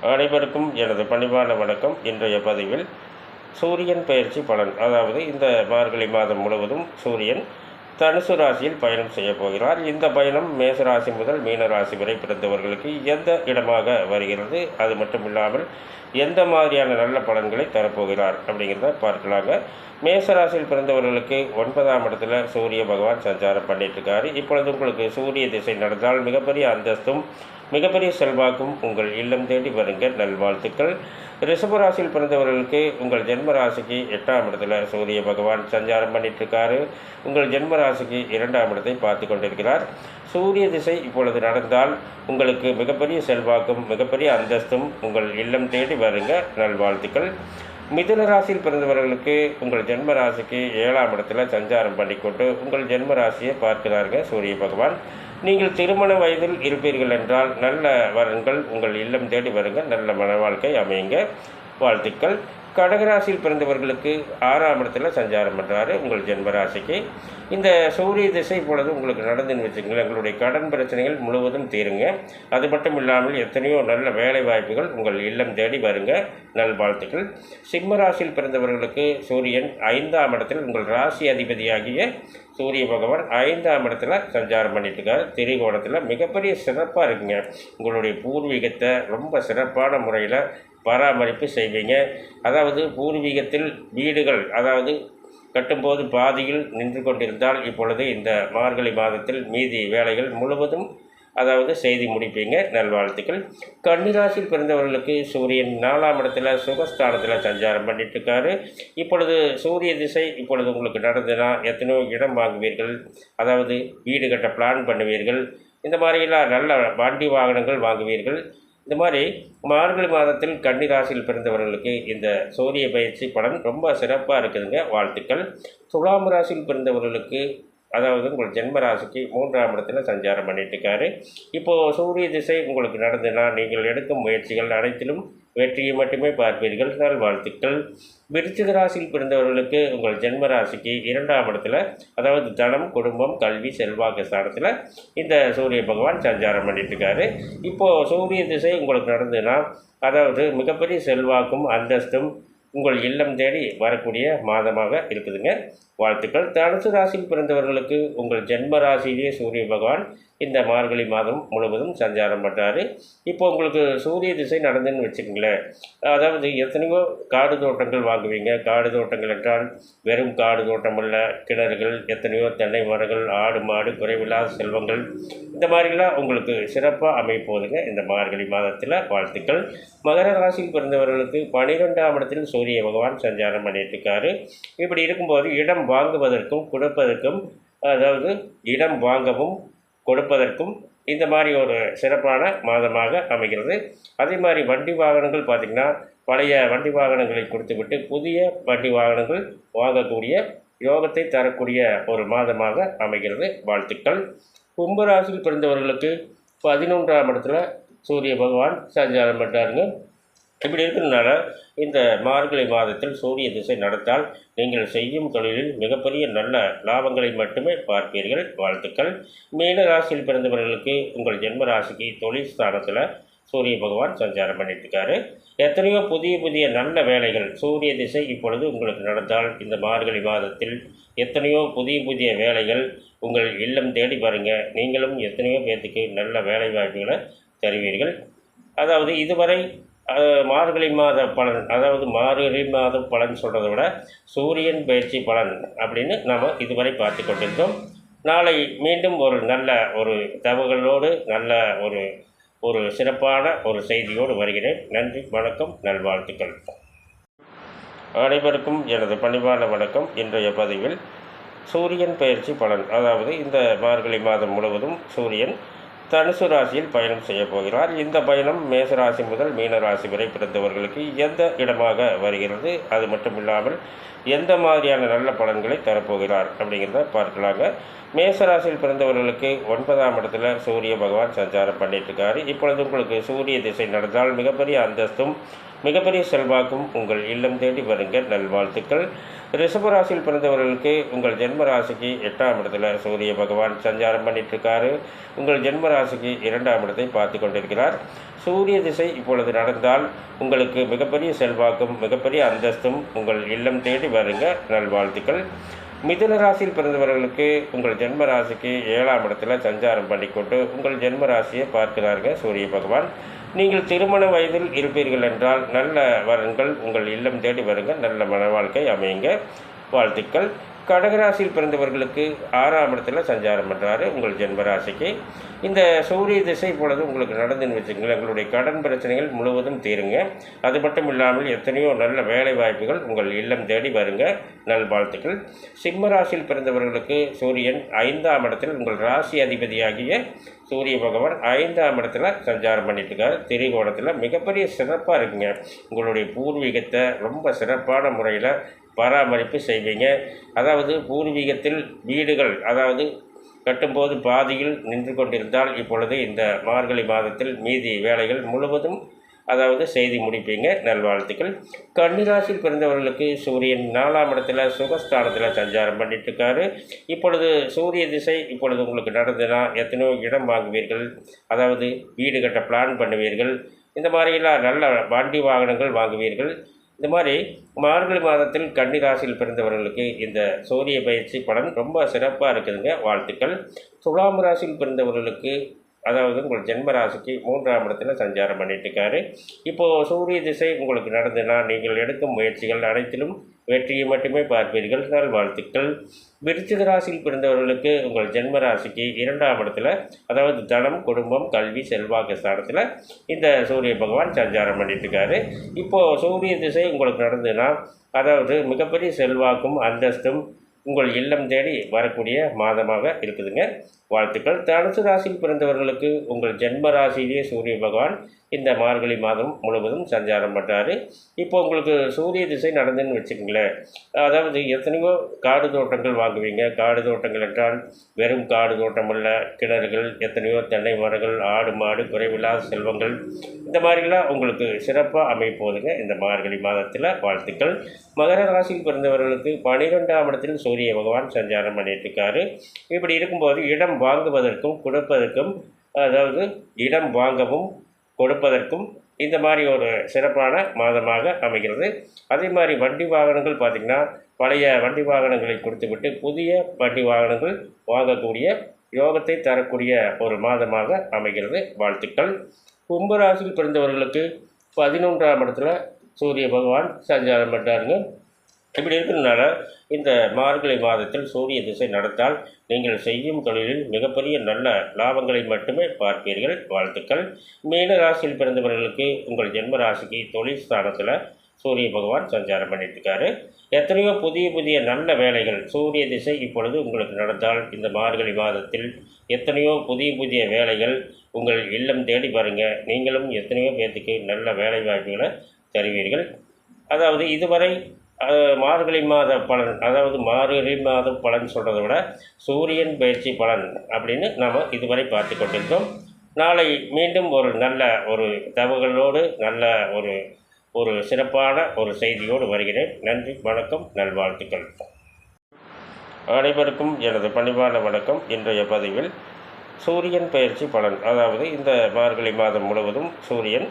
அனைவருக்கும் எனது பணிவான வணக்கம். இன்றைய பதிவில் சூரியன் பெயர்ச்சி பலன், அதாவது இந்த மார்கழி மாதம் முழுவதும் சூரியன் தனுசு ராசியில் பயணம் செய்ய போகிறார். இந்த பயணம் மேசராசி முதல் மீனராசி வரை பிறந்தவர்களுக்கு எந்த இடமாக வருகிறது, அது மட்டும் இல்லாமல் எந்த மாதிரியான நல்ல பலன்களை தரப்போகிறார் அப்படிங்கிறத பார்க்கலாங்க. மேசராசியில் பிறந்தவர்களுக்கு 9ஆம் இடத்துல சூரிய பகவான் சஞ்சாரம் பண்ணிட்டுருக்காரு. இப்பொழுது உங்களுக்கு சூரிய திசை நடந்தால் மிகப்பெரிய அந்தஸ்தும் மிகப்பெரிய செல்வாக்கும் உங்கள் இல்லம் தேடி வருங்க. நல்வாழ்த்துக்கள். ரிஷபராசியில் பிறந்தவர்களுக்கு உங்கள் ஜென்ம ராசிக்கு 8ஆம் இடத்துல சூரிய பகவான் சஞ்சாரம் பண்ணிட்டுருக்காரு. உங்கள் ஜென்ம ராசிக்கு 2ஆம் இடத்தை பார்த்து கொண்டிருக்கிறார். சூரிய திசை இப்பொழுது நடந்தால் உங்களுக்கு மிகப்பெரிய செல்வாக்கும் மிகப்பெரிய அந்தஸ்தும் உங்கள் இல்லம் தேடி வருங்க. நல்வாழ்த்துக்கள். மிதுன ராசியில் பிறந்தவர்களுக்கு உங்கள் ஜென்ம ராசிக்கு 7ஆம் இடத்துல சஞ்சாரம் பண்ணிக்கொண்டு உங்கள் ஜென்ம ராசியை பார்க்கிறார்கள் சூரிய பகவான். நீங்கள் திருமண வயதில் இருப்பீர்கள் என்றால் நல்ல வரன்கள் உங்கள் இல்லம் தேடி வருங்க. நல்ல மன வாழ்க்கை அமையுங்க. வாழ்த்துக்கள். கடகராசியில் பிறந்தவர்களுக்கு 6ஆம் இடத்துல சஞ்சாரம் பண்ணுறாரு உங்கள் ஜென்ம ராசிக்கு. இந்த சூரிய திசை பொழுது உங்களுக்கு நடந்துன்னு வச்சுக்கோங்களேன், உங்களுடைய கடன் பிரச்சனைகள் முழுவதும் தீருங்க. அது மட்டும் இல்லாமல் எத்தனையோ நல்ல வேலை வாய்ப்புகள் உங்கள் இல்லம் தேடி வருங்க. நல்வாழ்த்துக்கள். சிம்ம ராசியில் பிறந்தவர்களுக்கு சூரியன் 5ஆம் இடத்தில் உங்கள் ராசி அதிபதியாகிய சூரிய பகவான் 5ஆம் இடத்துல சஞ்சாரம் பண்ணிட்டுருக்காரு. திரிகோணத்தில் மிகப்பெரிய சிறப்பாக இருக்குங்க. உங்களுடைய பூர்வீகத்தை ரொம்ப சிறப்பான முறையில் பராமரிப்பு செய்வீங்க. அதாவது பூர்வீகத்தில் வீடுகள் கட்டும்போது பாதியில் நின்று கொண்டிருந்தால் இப்பொழுது இந்த மார்கழி மாதத்தில் மீதி வேலைகள் முழுவதும் செய்து முடிப்பீங்க. நல்வாழ்த்துக்கள். கன்னிராசியில் பிறந்தவர்களுக்கு சூரியன் 4ஆம் இடத்துல சுகஸ்தானத்தில் சஞ்சாரம் பண்ணிட்டுருக்காரு. இப்பொழுது சூரிய திசை இப்பொழுது உங்களுக்கு நடந்ததுன்னா எத்தனையோ இடம் வாங்குவீர்கள், வீடு கட்ட பிளான் பண்ணுவீர்கள். இந்த மாதிரிலாம் நல்ல வண்டி வாகனங்கள் வாங்குவீர்கள். இந்த மாதிரி மார்கழி மாதத்தில் கன்னிராசியில் பிறந்தவர்களுக்கு இந்த சூரிய பயிற்சி பலன் ரொம்ப சிறப்பாக இருக்குதுங்க. வாழ்த்துக்கள். துலாம் ராசியில் பிறந்தவர்களுக்கு உங்கள் ஜென்ம ராசிக்கு 3ஆம் இடத்துல சஞ்சாரம் பண்ணிட்டுருக்காரு. இப்போது சூரிய திசை உங்களுக்கு நடந்ததுன்னா நீங்கள் எடுக்கும் முயற்சிகள் அனைத்திலும் வெற்றியை மட்டுமே பார்ப்பீர்கள். நல்வாழ்த்துக்கள். விருச்சிக ராசியில் பிறந்தவர்களுக்கு உங்கள் ஜென்ம ராசிக்கு 2ஆம் இடத்துல தனம், குடும்பம், கல்வி, செல்வாக்கு ஸ்தானத்தில் இந்த சூரிய பகவான் சஞ்சாரம் பண்ணிட்டுருக்காரு. இப்போது சூரிய திசை உங்களுக்கு நடந்ததுன்னா மிகப்பெரிய செல்வாக்கும் அந்தஸ்தும் உங்கள் இல்லம் தேடி வரக்கூடிய மாதமாக இருக்குதுங்க. வாழ்த்துக்கள். தனுசு ராசியில் பிறந்தவர்களுக்கு உங்கள் ஜென்ம ராசியிலேயே சூரிய பகவான் இந்த மார்கழி மாதம் முழுவதும் சஞ்சாரம் பண்ணுறாரு. இப்போ உங்களுக்கு சூரிய திசை நடந்துன்னு வச்சுக்கோங்களேன், எத்தனையோ காடு தோட்டங்கள் வாங்குவீங்க. காடு தோட்டங்கள் என்றால் வெறும் காடு தோட்டம் அல்ல, கிணறுகள், எத்தனையோ தென்னை மரங்கள், ஆடு மாடு, குறைவில்லாத செல்வங்கள், இந்த மாதிரிலாம் உங்களுக்கு சிறப்பாக அமைப்போதுங்க இந்த மார்கழி மாதத்தில். வாழ்த்துக்கள். மகர ராசியில் பிறந்தவர்களுக்கு 12ஆம் இடத்தில் சூரிய பகவான் சஞ்சாரம் பண்ணிட்டுருக்காரு. இப்படி இருக்கும்போது இடம் வாங்குவதற்கும் கொடுப்பதற்கும், இடம் வாங்கவும் கொடுப்பதற்கும் இந்த மாதிரி ஒரு சிறப்பான மாதமாக அமைகிறது. அதே மாதிரி வண்டி வாகனங்கள் பார்த்திங்கன்னா, பழைய வண்டி வாகனங்களை கொடுத்துவிட்டு புதிய வண்டி வாகனங்கள் வாங்கக்கூடிய யோகத்தை தரக்கூடிய ஒரு மாதமாக அமைகிறது. வாழ்த்துக்கள். கும்பராசியில் பிறந்தவர்களுக்கு 11ஆம் இடத்துல சூரிய பகவான் சஞ்சாரம் பண்ணுறாருங்க. இப்படி இருக்கிறதுனால இந்த மார்கழி மாதத்தில் சூரிய திசை நடந்தால் நீங்கள் செய்யும் தொழிலில் மிகப்பெரிய நல்ல லாபங்களை மட்டுமே பார்ப்பீர்கள். வாழ்த்துக்கள். மீன ராசியில் பிறந்தவர்களுக்கு உங்கள் ஜென்ம ராசிக்கு தொழில் ஸ்தானத்தில் சூரிய பகவான் சஞ்சாரம் பண்ணிட்டுருக்காரு. எத்தனையோ புதிய புதிய நல்ல வேலைகள் சூரிய திசை இப்பொழுது உங்களுக்கு நடந்தால் இந்த மார்கழி மாதத்தில் எத்தனையோ புதிய புதிய வேலைகள் உங்கள் இல்லம் தேடி பாருங்க. நீங்களும் எத்தனையோ பேர்த்துக்கு நல்ல வேலை வாய்ப்புகளை தருவீர்கள். இதுவரை மார்கழி மாத பலன், மார்கழி மாத பலன் சொல்கிறத விட சூரியன் பயிற்சி பலன் அப்படின்னு நாம் இதுவரை பார்த்து கொண்டிருந்தோம். நாளை மீண்டும் ஒரு நல்ல ஒரு தகவலோடு நல்ல ஒரு சிறப்பான ஒரு செய்தியோடு வருகிறேன். நன்றி, வணக்கம், நல்வாழ்த்துக்கள். அனைவருக்கும் எனது பணிவான வணக்கம். இன்றைய பதிவில் சூரியன் பயிற்சி பலன், இந்த மார்கழி மாதம் முழுவதும் சூரியன் தனுசு ராசியில் பயணம் செய்ய போகிறார். இந்த பயணம் மேசராசி முதல் மீனராசி வரை பிறந்தவர்களுக்கு எந்த இடமாக வருகிறது, அது மட்டும் இல்லாமல் எந்த மாதிரியான நல்ல பலன்களை தரப்போகிறார் அப்படிங்கிறத பார்க்கலாங்க. மேசராசியில் பிறந்தவர்களுக்கு 9ஆம் இடத்துல சூரிய பகவான் சஞ்சாரம் பண்ணிட்டுருக்காரு. இப்பொழுது உங்களுக்கு சூரிய திசை நடந்தால் மிகப்பெரிய அந்தஸ்தும் மிகப்பெரிய செல்வாக்கும் உங்கள் இல்லம் தேடி வருங்க. நல்வாழ்த்துக்கள். ரிஷபராசியில் பிறந்தவர்களுக்கு உங்கள் ஜென்ம ராசிக்கு 8ஆம் இடத்துல சூரிய பகவான் சஞ்சாரம் பண்ணிட்டுருக்காரு. உங்கள் ஜென்ம ராசிக்கு 2ஆம் இடத்தை பார்த்து கொண்டிருக்கிறார். சூரிய திசை இப்பொழுது நடந்தால் உங்களுக்கு மிகப்பெரிய செல்வாக்கும் மிகப்பெரிய அந்தஸ்தும் உங்கள் இல்லம் தேடி வருங்க. நல்வாழ்த்துக்கள். மிதுன ராசியில் பிறந்தவர்களுக்கு உங்கள் ஜென்ம ராசிக்கு 7ஆம் இடத்துல சஞ்சாரம் பண்ணிக்கொண்டு உங்கள் ஜென்ம ராசியை பார்க்கிறார்கள் சூரிய பகவான். நீங்கள் திருமண வயதில் இருப்பீர்கள் என்றால் நல்ல வரன்கள் உங்கள் இல்லம் தேடி வருங்க. நல்ல மன வாழ்க்கை அமையுங்க. வாழ்த்துக்கள். கடகராசியில் பிறந்தவர்களுக்கு 6ஆம் இடத்துல சஞ்சாரம் பண்ணுறாரு உங்கள் ஜென்ம ராசிக்கு. இந்த சூரிய திசை பொழுது உங்களுக்கு நடந்துன்னு வச்சுக்கோங்களேன், உங்களுடைய கடன் பிரச்சனைகள் முழுவதும் தீருங்க. அது மட்டும் இல்லாமல் எத்தனையோ நல்ல வேலை வாய்ப்புகள் உங்கள் இல்லம் தேடி வருங்க. நல்வாழ்த்துக்கள். சிம்ம ராசியில் பிறந்தவர்களுக்கு சூரியன் 5ஆம் இடத்தில் உங்கள் ராசி அதிபதியாகிய சூரிய பகவான் 5ஆம் இடத்துல சஞ்சாரம் பண்ணிட்டு இருக்காரு. திரிகோணத்தில் மிகப்பெரிய சிறப்பாக இருக்குங்க. உங்களுடைய பூர்வீகத்தை ரொம்ப சிறப்பான முறையில் பராமரிப்பு செய்வீங்க. அதாவது பூர்வீகத்தில் வீடுகள் கட்டும்போது பாதியில் நின்று கொண்டிருந்தால் இப்பொழுது இந்த மார்கழி மாதத்தில் மீதி வேலைகள் முழுவதும் செய்து முடிப்பீங்க. நல்வாழ்த்துக்கள். கன்னிராசியில் பிறந்தவர்களுக்கு சூரியன் 4ஆம் இடத்துல சுகஸ்தானத்தில் சஞ்சாரம் பண்ணிட்டு இருக்காரு. இப்பொழுது சூரிய திசை இப்பொழுது உங்களுக்கு நடந்ததுன்னா எத்தனையோ இடம் வாங்குவீர்கள், வீடு கட்ட பிளான் பண்ணுவீர்கள். இந்த மாதிரிலாம் நல்ல வண்டி வாகனங்கள் வாங்குவீர்கள். இந்த மாதிரி மார்கழி மாதத்தில் கன்னிராசியில் பிறந்தவர்களுக்கு இந்த சூரிய பயிற்சி பலன் ரொம்ப சிறப்பாக இருக்குதுங்க. வாழ்த்துக்கள். துலாம் ராசியில் பிறந்தவர்களுக்கு உங்கள் ஜென்ம ராசிக்கு 3ஆம் இடத்துல சஞ்சாரம் பண்ணிட்டு இருக்காரு. இப்போது சூரிய திசை உங்களுக்கு நடந்துன்னா நீங்கள் எடுக்கும் முயற்சிகள் அனைத்திலும் வெற்றியை மட்டுமே பார்ப்பீர்கள். நல்வாழ்த்துக்கள். விருச்சிக ராசியில் பிறந்தவர்களுக்கு உங்கள் ஜென்ம ராசிக்கு 2ஆம் இடத்துல தனம், குடும்பம், கல்வி, செல்வாக்கு ஸ்தானத்தில் இந்த சூரிய பகவான் சஞ்சாரம் பண்ணிட்டு இருக்காரு. இப்போது சூரிய திசை உங்களுக்கு நடந்துன்னா மிகப்பெரிய செல்வாக்கும் அந்தஸ்தும் உங்கள் இல்லம் தேடி வரக்கூடிய மாதமாக இருக்குதுங்க. வாழ்த்துக்கள். தனுசு ராசியில் பிறந்தவர்களுக்கு உங்கள் ஜென்ம ராசியிலேயே சூரிய பகவான் இந்த மார்கழி மாதம் முழுவதும் சஞ்சாரம் பண்ணுறாரு. இப்போ உங்களுக்கு சூரிய திசை நடந்துன்னு வச்சுக்கோங்களேன், எத்தனையோ காடு தோட்டங்கள் வாங்குவீங்க. காடு தோட்டங்கள் என்றால் வெறும் காடு தோட்டம் அல்ல, கிணறுகள், எத்தனையோ தென்னை மரங்கள், ஆடு மாடு, குறைவில்லாத செல்வங்கள், இந்த மாதிரிலாம் உங்களுக்கு சிறப்பாக அமைப்போதுங்க இந்த மார்கழி மாதத்தில். வாழ்த்துக்கள். மகர ராசியில் பிறந்தவர்களுக்கு 12ஆம் இடத்தில் சூரிய பகவான் சஞ்சாரம் பண்ணிட்டு இருக்காரு. இப்படி இருக்கும்போது இடம் வாங்குவதற்கும் கொடுப்பதற்கும் இடம் வாங்கவும் கொடுப்பதற்கும் இந்த மாதிரி ஒரு சிறப்பான மாதமாக அமைகிறது. அதே மாதிரி வண்டி வாகனங்கள் பார்த்திங்கன்னா பழைய வண்டி வாகனங்களை கொடுத்துவிட்டு புதிய வண்டி வாகனங்கள் வாங்கக்கூடிய யோகத்தை தரக்கூடிய ஒரு மாதமாக அமைகிறது. வாழ்த்துக்கள். கும்பராசியில் பிறந்தவர்களுக்கு 11ஆம் இடத்துல சூரிய பகவான் சஞ்சாரம் பண்ணுறாருங்க. இப்படி இருக்கிறதுனால இந்த மார்கழி மாதத்தில் சூரிய திசை நடந்தால் நீங்கள் செய்யும் தொழிலில் மிகப்பெரிய நல்ல லாபங்களை மட்டுமே பார்ப்பீர்கள். வாழ்த்துக்கள். மீன ராசியில் பிறந்தவர்களுக்கு உங்கள் ஜென்ம ராசிக்கு தொழில் ஸ்தானத்தில் சூரிய பகவான் சஞ்சாரம் பண்ணிட்டு இருக்காரு. எத்தனையோ புதிய புதிய நல்ல வேலைகள் சூரிய திசை இப்பொழுது உங்களுக்கு நடந்தால் இந்த மார்கழி மாதத்தில் எத்தனையோ புதிய புதிய வேலைகள் உங்கள் இல்லம் தேடி பாருங்க. நீங்களும் எத்தனையோ பேர்த்துக்கு நல்ல வேலை வாய்ப்புகளை தருவீர்கள். இதுவரை மார்கழி மாத பலன், மார்கழி மாத பலன் சொல்கிறத விட சூரியன் பயிற்சி பலன் அப்படின்னு நாம் இதுவரை பார்த்து கொண்டிருந்தோம். நாளை மீண்டும் ஒரு நல்ல ஒரு தகவலோடு நல்ல ஒரு சிறப்பான ஒரு செய்தியோடு வருகிறேன். நன்றி, வணக்கம், நல்வாழ்த்துக்கள். அனைவருக்கும் எனது பணிவான வணக்கம். இன்றைய பதிவில் சூரியன் பயிற்சி பலன், இந்த மார்கழி மாதம் முழுவதும் சூரியன்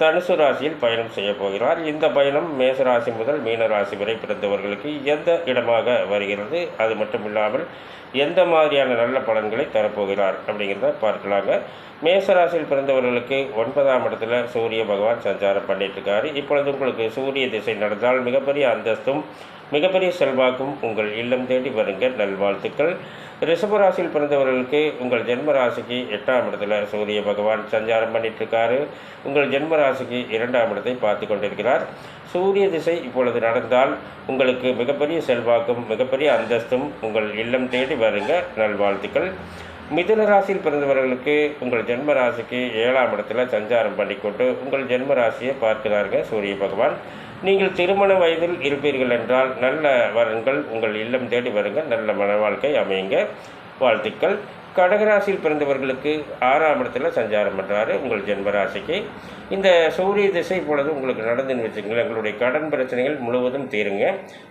தனுசு ராசியில் பயணம் செய்ய போகிறார். இந்த பயணம் மேசராசி முதல் மீனராசி வரை பிறந்தவர்களுக்கு எந்த இடமாக வருகிறது, அது மட்டும் இல்லாமல் எந்த மாதிரியான நல்ல பலன்களை தரப்போகிறார் அப்படிங்கிறத பார்க்கலாங்க. மேசராசியில் பிறந்தவர்களுக்கு 9ஆம் இடத்துல சூரிய பகவான் சஞ்சாரம் பண்ணிட்டு இருக்காரு. இப்பொழுது உங்களுக்கு சூரிய திசை நடந்தால் மிகப்பெரிய அந்தஸ்தும் மிகப்பெரிய செல்வாக்கும் உங்கள் இல்லம் தேடி வருங்க. நல்வாழ்த்துக்கள். ரிஷபராசியில் பிறந்தவர்களுக்கு உங்கள் ஜென்ம ராசிக்கு 8ஆம் இடத்துல சூரிய பகவான் சஞ்சாரம் பண்ணிட்டு இருக்காரு. உங்கள் ஜென்ம ராசிக்கு 2ஆம் இடத்தை பார்த்து கொண்டிருக்கிறார். சூரிய திசை இப்பொழுது நடந்தால் உங்களுக்கு மிகப்பெரிய செல்வாக்கும் மிகப்பெரிய அந்தஸ்தும் உங்கள் இல்லம் தேடி வருங்க. நல்வாழ்த்துக்கள். மிதுன ராசியில் பிறந்தவர்களுக்கு உங்கள் ஜென்ம ராசிக்கு 7ஆம் இடத்துல சஞ்சாரம் பண்ணிக்கொண்டு உங்கள் ஜென்ம ராசியை பார்க்கிறார்கள் சூரிய பகவான். நீங்கள் திருமண வயதில் இருப்பீர்கள் என்றால் நல்ல வரன்கள் உங்கள் இல்லம் தேடி வருங்க. நல்ல மன வாழ்க்கை அமையுங்க. வாழ்த்துக்கள். கடகராசியில் பிறந்தவர்களுக்கு 6ஆம் இடத்துல சஞ்சாரம் பண்ணுறாரு உங்கள் ஜென்மராசிக்கு. இந்த சூரிய திசை பொழுது உங்களுக்கு நடந்துன்னு வச்சுக்கோங்களேன், உங்களுடைய கடன் பிரச்சனைகள் முழுவதும் தீருங்க.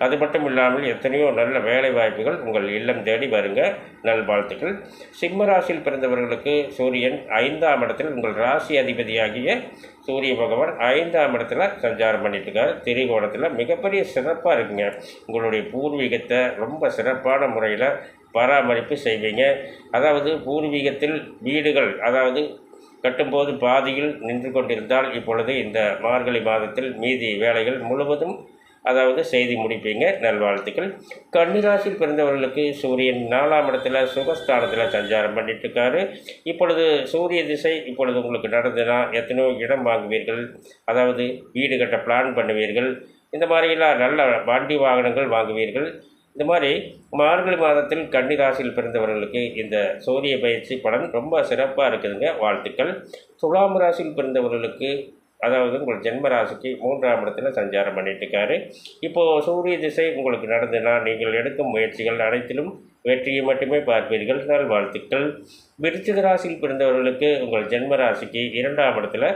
அது மட்டும் இல்லாமல் எத்தனையோ நல்ல வேலை வாய்ப்புகள் உங்கள் இல்லம் தேடி வருங்க. நல்வாழ்த்துக்கள். சிம்ம ராசியில் பிறந்தவர்களுக்கு சூரியன் 5ஆம் இடத்தில் உங்கள் ராசி அதிபதியாகிய சூரிய பகவான் 5ஆம் இடத்துல சஞ்சாரம் பண்ணிட்டு இருக்காரு. திரிகோணத்தில் மிகப்பெரிய சிறப்பாக இருக்குங்க. உங்களுடைய பூர்வீகத்தை ரொம்ப சிறப்பான முறையில் பராமரிப்பு செய்வீங்க. அதாவது பூர்வீகத்தில் வீடுகள் கட்டும்போது பாதியில் நின்று கொண்டிருந்தால் இப்பொழுது இந்த மார்கழி மாதத்தில் மீதி வேலைகள் முழுவதும் செய்து முடிப்பீங்க. நல்வாழ்த்துக்கள். கன்னிராசியில் பிறந்தவர்களுக்கு சூரியன் 4ஆம் இடத்துல சுகஸ்தானத்தில் சஞ்சாரம் பண்ணிட்டு இருக்காரு. இப்பொழுது சூரிய திசை இப்பொழுது உங்களுக்கு நடந்ததுன்னா எத்தனையோ இடம் வாங்குவீர்கள், வீடு கட்ட பிளான் பண்ணுவீர்கள். இந்த மாதிரிலாம் நல்ல வண்டி வாகனங்கள் வாங்குவீர்கள். இந்த மாதிரி மார்கழி மாதத்தில் கன்னிராசியில் பிறந்தவர்களுக்கு இந்த சூரிய பயிற்சி பலன் ரொம்ப சிறப்பாக இருக்குதுங்க. வாழ்த்துக்கள். துலாம் ராசியில் பிறந்தவர்களுக்கு உங்கள் ஜென்ம ராசிக்கு 3ஆம் இடத்துல சஞ்சாரம் பண்ணிட்டு இருக்காரு. இப்போது சூரிய திசை உங்களுக்கு நடந்ததுன்னா நீங்கள் எடுக்கும் முயற்சிகள் அனைத்திலும் வெற்றியை மட்டுமே பார்ப்பீர்கள். நல்வாழ்த்துக்கள். விருச்சிக ராசியில் பிறந்தவர்களுக்கு உங்கள் ஜென்ம ராசிக்கு 2ஆம் இடத்துல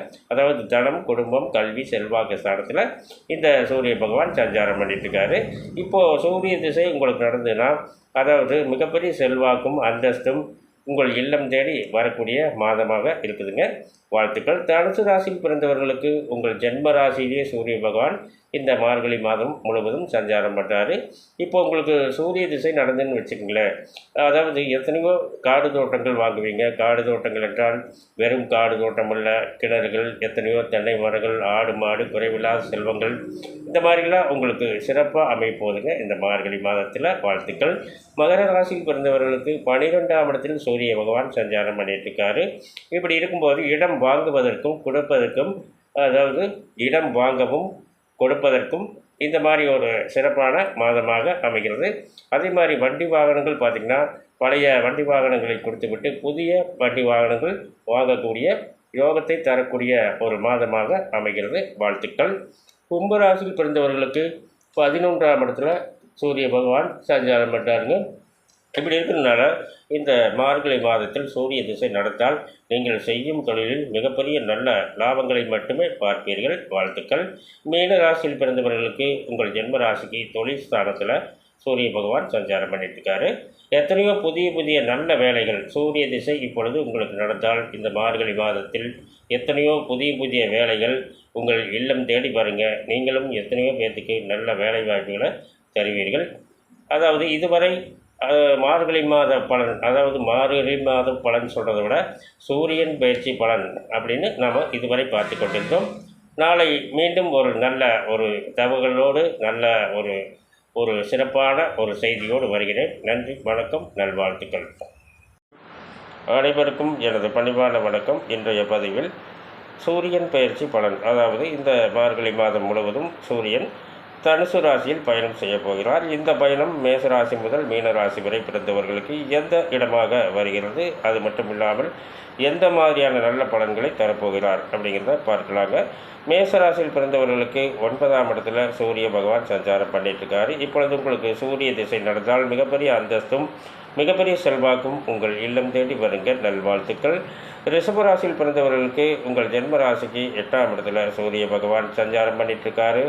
தனம், குடும்பம், கல்வி, செல்வாக்கு ஸ்தானத்தில் இந்த சூரிய பகவான் சஞ்சாரம் பண்ணிட்டு இருக்காரு. இப்போது சூரிய திசை உங்களுக்கு நடந்ததுன்னா மிகப்பெரிய செல்வாக்கும் அந்தஸ்தும் உங்கள் இல்லம் தேடி வரக்கூடிய மாதமாக இருக்குதுங்க. வாழ்த்துக்கள். தனுசு ராசியில் பிறந்தவர்களுக்கு உங்கள் ஜென்ம ராசியிலேயே சூரிய பகவான் இந்த மார்கழி மாதம் முழுவதும் சஞ்சாரம் பண்ணுறாரு. இப்போ உங்களுக்கு சூரிய திசை நடந்துன்னு வச்சுக்கோங்களேன், எத்தனையோ காடு தோட்டங்கள் வாங்குவீங்க. காடு தோட்டங்கள் என்றால் வெறும் காடு தோட்டம் அல்ல, கிணறுகள், எத்தனையோ தென்னை மரங்கள், ஆடு மாடு, குறைவில்லாத செல்வங்கள், இந்த மாதிரிலாம் உங்களுக்கு சிறப்பாக அமைப்போதுங்க இந்த மார்கழி மாதத்தில். வாழ்த்துக்கள். மகர ராசியில் பிறந்தவர்களுக்கு 12ஆம் இடத்தில் சூரிய பகவான் சஞ்சாரம் பண்ணிட்டு இருக்காரு. இப்படி இருக்கும்போது இடம் வாங்குவதற்கும் கொடுப்பதற்கும் இடம் வாங்கவும் கொடுப்பதற்கும் இந்த மாதிரி ஒரு சிறப்பான மாதமாக அமைகிறது. அதே மாதிரி வண்டி வாகனங்கள் பார்த்திங்கன்னா பழைய வண்டி வாகனங்களை கொடுத்துவிட்டு புதிய வண்டி வாகனங்கள் வாங்கக்கூடிய யோகத்தை தரக்கூடிய ஒரு மாதமாக அமைகிறது. வாழ்த்துக்கள். கும்பராசியில் பிறந்தவர்களுக்கு 11ஆம் இடத்துல சூரிய பகவான் சஞ்சாரம் பண்ணுறாருங்க. இப்படி இருக்கிறதுனால இந்த மார்கழி மாதத்தில் சூரிய திசை நடந்தால் நீங்கள் செய்யும் தொழிலில் மிகப்பெரிய நல்ல லாபங்களை மட்டுமே பார்ப்பீர்கள். வாழ்த்துக்கள். மீன ராசியில் பிறந்தவர்களுக்கு உங்கள் ஜென்ம ராசிக்கு தொழில் ஸ்தானத்தில் சூரிய பகவான் சஞ்சாரம் பண்ணிட்டு இருக்காரு. எத்தனையோ புதிய நல்ல வேலைகள் சூரிய திசை இப்பொழுது உங்களுக்கு நடந்தால் இந்த மார்கழி மாதத்தில் எத்தனையோ புதிய வேலைகள் உங்கள் இல்லம் தேடி பாருங்க. நீங்களும் எத்தனையோ பேர்த்துக்கு நல்ல வேலை வாய்ப்புகளை தருவீர்கள். இதுவரை மார்கழி மாத பலன், மார்கழி மாத பலன் சொல்கிறத விட சூரியன் பயிற்சி பலன் அப்படின்னு நாம் இதுவரை பார்த்து கொண்டிருந்தோம். நாளை மீண்டும் ஒரு நல்ல ஒரு தகவலோடு நல்ல ஒரு சிறப்பான ஒரு செய்தியோடு வருகிறேன். நன்றி, வணக்கம், நல்வாழ்த்துக்கள். அனைவருக்கும் எனது பணிவான வணக்கம். இன்றைய பதிவில் சூரியன் பயிற்சி பலன், இந்த மார்கழி மாதம் முழுவதும் சூரியன் தனுசு ராசியில் பயணம் செய்ய போகிறார். இந்த பயணம் மேசராசி முதல் மீனராசி வரை பிறந்தவர்களுக்கு எந்த இடமாக வருகிறது, அது மட்டும் இல்லாமல் எந்த மாதிரியான நல்ல பலன்களை தரப்போகிறார் அப்படிங்கிறத பார்க்கலாங்க. மேசராசியில் பிறந்தவர்களுக்கு 9ஆம் இடத்துல சூரிய பகவான் சஞ்சாரம் பண்ணிட்டு இருக்காரு. இப்பொழுது உங்களுக்கு சூரிய திசை நடந்தால் மிகப்பெரிய அந்தஸ்தும் மிகப்பெரிய செல்வாக்கும் உங்கள் இல்லம் தேடி வருங்க. நல்வாழ்த்துக்கள். ரிஷபராசியில் பிறந்தவர்களுக்கு உங்கள் ஜென்ம ராசிக்கு 8ஆம் இடத்துல சூரிய பகவான் சஞ்சாரம் பண்ணிட்டு இருக்காரு.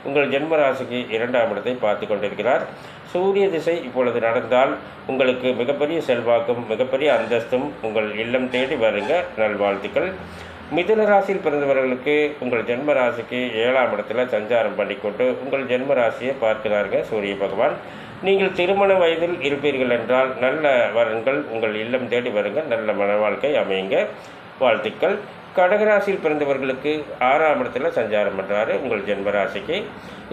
உங்கள் ஜென்ம ராசிக்கு 2ஆம் இடத்தை பார்த்து கொண்டிருக்கிறார். சூரிய திசை இப்பொழுது நடந்தால் உங்களுக்கு மிகப்பெரிய செல்வாக்கும் மிகப்பெரிய அந்தஸ்தும் உங்கள் இல்லம் தேடி வருங்க. நல்வாழ்த்துக்கள். மிதுன ராசியில் பிறந்தவர்களுக்கு உங்கள் ஜென்ம ராசிக்கு 7ஆம் இடத்துல சஞ்சாரம் பண்ணிக்கொண்டு உங்கள் ஜென்ம ராசியை பார்க்கிறார்கள் சூரிய பகவான். நீங்கள் திருமண வயதில் இருப்பீர்கள் என்றால் நல்ல வரன்கள் உங்கள் இல்லம் தேடி வருங்க. நல்ல மன வாழ்க்கை அமையுங்க. வாழ்த்துக்கள். கடகராசியில் பிறந்தவர்களுக்கு 6ஆம் இடத்துல சஞ்சாரம் பண்ணுறாரு உங்கள் ஜென்ம ராசிக்கு.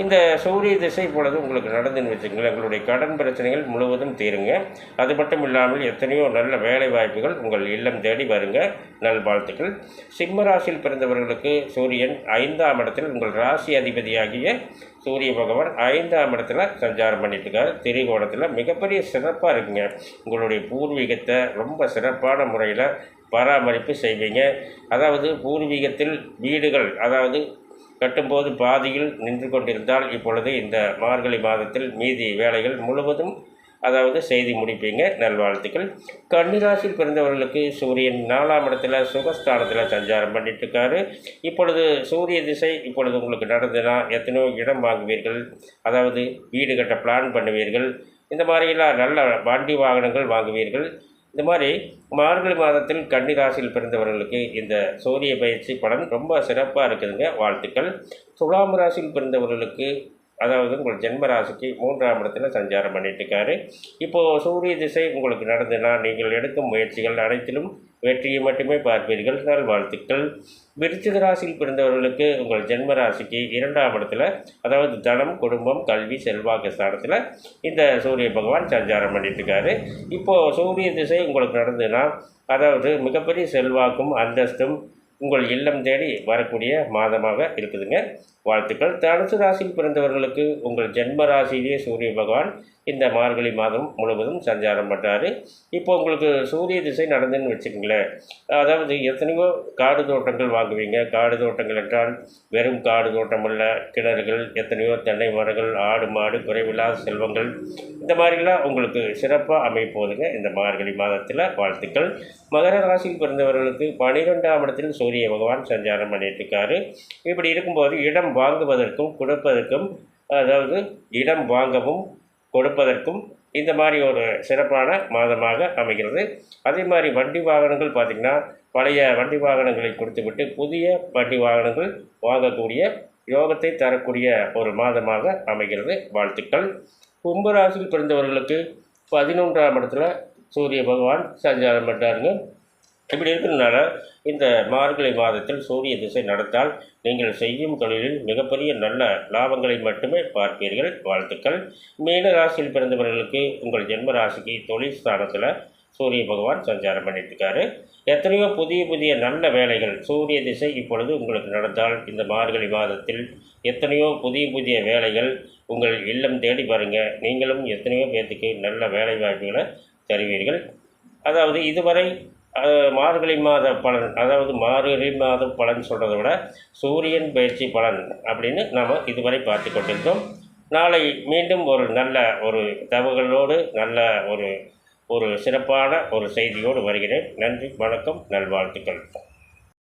இந்த சூரிய திசை பொழுது உங்களுக்கு நடந்துன்னு வச்சுக்கோங்களேன், உங்களுடைய கடன் பிரச்சனைகள் முழுவதும் தீருங்க. அது மட்டும் இல்லாமல் எத்தனையோ நல்ல வேலை வாய்ப்புகள் உங்கள் இல்லம் தேடி வருங்க. நல்வாழ்த்துக்கள். சிம்ம ராசியில் பிறந்தவர்களுக்கு சூரியன் 5ஆம் இடத்தில் உங்கள் ராசி அதிபதியாகிய சூரிய பகவான் 5ஆம் இடத்துல சஞ்சாரம் பண்ணிட்டு இருக்காரு. திரிகோணத்தில் மிகப்பெரிய சிறப்பாக இருக்குங்க. உங்களுடைய பூர்வீகத்தை ரொம்ப சிறப்பான முறையில் பராமரிப்பு செய்வீங்க. பூர்வீகத்தில் வீடுகள் கட்டும்போது பாதியில் நின்று கொண்டிருந்தால் இப்பொழுது இந்த மார்கழி மாதத்தில் மீதி வேலைகள் முழுவதும் அதாவது செய்தி முடிப்பீங்க. நல்வாழ்த்துக்கள். கன்னிராசியில் பிறந்தவர்களுக்கு சூரியன் 4ஆம் இடத்துல சுகஸ்தானத்தில் சஞ்சாரம் பண்ணிட்டு இருக்காரு. இப்பொழுது சூரிய திசை இப்பொழுது உங்களுக்கு நடந்ததுன்னா எத்தனையோ இடம் வாங்குவீர்கள், அதாவது வீடு கட்ட பிளான் பண்ணுவீர்கள். இந்த மாதிரிலாம் நல்ல வண்டி வாகனங்கள் வாங்குவீர்கள். இந்த மாதிரி மார்கழி மாதத்தில் கன்னி ராசியில் பிறந்தவர்களுக்கு இந்த சூரிய பயிற்சி பலன் ரொம்ப சிறப்பாக இருக்குதுங்க. வாழ்த்துக்கள். துலாம் ராசியில் பிறந்தவர்களுக்கு, அதாவது உங்கள் ஜென்ம ராசிக்கு 3ஆம் இடத்துல சஞ்சாரம் பண்ணிட்டு இருக்காரு. இப்போது சூரிய திசை உங்களுக்கு நடந்ததுன்னா நீங்கள் எடுக்கும் முயற்சிகள் அனைத்திலும் வெற்றியை மட்டுமே பார்ப்பீர்கள். நல்வாழ்த்துக்கள். விருச்சிக ராசியில் பிறந்தவர்களுக்கு உங்கள் ஜென்ம ராசிக்கு 2ஆம் இடத்துல, அதாவது தனம், குடும்பம், கல்வி, செல்வாக்கு ஸ்தானத்தில் இந்த சூரிய பகவான் சஞ்சாரம் பண்ணிட்டு இருக்காரு. இப்போது சூரிய திசை உங்களுக்கு நடந்ததுன்னா, அதாவது மிகப்பெரிய செல்வாக்கும் அந்தஸ்தும் உங்கள் இல்லம் தேடி வரக்கூடிய மாதமாக இருக்குதுங்க. வாழ்த்துக்கள். தனுசு ராசியில் பிறந்தவர்களுக்கு உங்கள் ஜென்ம ராசியிலேயே சூரிய பகவான் இந்த மார்கழி மாதம் முழுவதும் சஞ்சாரம் பண்ணுறாரு. இப்போ உங்களுக்கு சூரிய திசை நடந்துன்னு வச்சுக்கோங்களேன், அதாவது எத்தனையோ காடு தோட்டங்கள் வாங்குவீங்க. காடு தோட்டங்கள் என்றால் வெறும் காடு தோட்டம் அல்ல, கிணறுகள், எத்தனையோ தென்னை மரங்கள், ஆடு மாடு, குறைவில்லாத செல்வங்கள், இந்த மாதிரிலாம் உங்களுக்கு சிறப்பாக அமைப்போதுங்க இந்த மார்கழி மாதத்தில். வாழ்த்துக்கள். மகர ராசியில் பிறந்தவர்களுக்கு 12ஆம் இடத்தில் சூரிய பகவான் சஞ்சாரம் பண்ணிட்டு இருக்காரு. இப்படி இருக்கும்போது இடம் வாங்குவதற்கும் கொடுப்பதற்கும், அதாவது இடம் வாங்கவும் கொடுப்பதற்கும் இந்த மாதிரி ஒரு சிறப்பான மாதமாக அமைகிறது. அதே மாதிரி வண்டி வாகனங்கள் பார்த்திங்கன்னா, பழைய வண்டி வாகனங்களை கொடுத்துவிட்டு புதிய வண்டி வாகனங்கள் வாங்கக்கூடிய யோகத்தை தரக்கூடிய ஒரு மாதமாக அமைகிறது. வாழ்த்துக்கள். கும்பராசியில் பிறந்தவர்களுக்கு 11ஆம் இடத்துல சூரிய பகவான் சஞ்சாரம் பண்ணுறாருங்க. இப்படி இருக்கிறதுனால இந்த மார்கழி மாதத்தில் சூரிய திசை நடந்தால் நீங்கள் செய்யும் தொழிலில் மிகப்பெரிய நல்ல லாபங்களை மட்டுமே பார்ப்பீர்கள். வாழ்த்துக்கள். மீன ராசியில் பிறந்தவர்களுக்கு உங்கள் ஜென்ம ராசிக்கு தொழில் ஸ்தானத்தில் சூரிய பகவான் சஞ்சாரம் பண்ணிட்டு இருக்காரு. எத்தனையோ புதிய புதிய நல்ல வேலைகள் சூரிய திசை இப்பொழுது உங்களுக்கு நடந்தால் இந்த மார்கழி மாதத்தில் எத்தனையோ புதிய புதிய வேலைகள் உங்கள் இல்லம் தேடி பாருங்கள். நீங்களும் எத்தனையோ பேர்த்துக்கு நல்ல வேலை வாய்ப்புகளை தருவீர்கள். அதாவது இதுவரை மார்கழி மாத பலன், அதாவது மார்கழி மாத பலன் சொல்கிறத விட சூரியன் பயிற்சி பலன் அப்படின்னு நாம் இதுவரை பார்த்து கொண்டிருந்தோம். நாளை மீண்டும் ஒரு நல்ல ஒரு தகவலோடு நல்ல ஒரு சிறப்பான ஒரு செய்தியோடு வருகிறேன். நன்றி, வணக்கம், நல்வாழ்த்துக்கள்.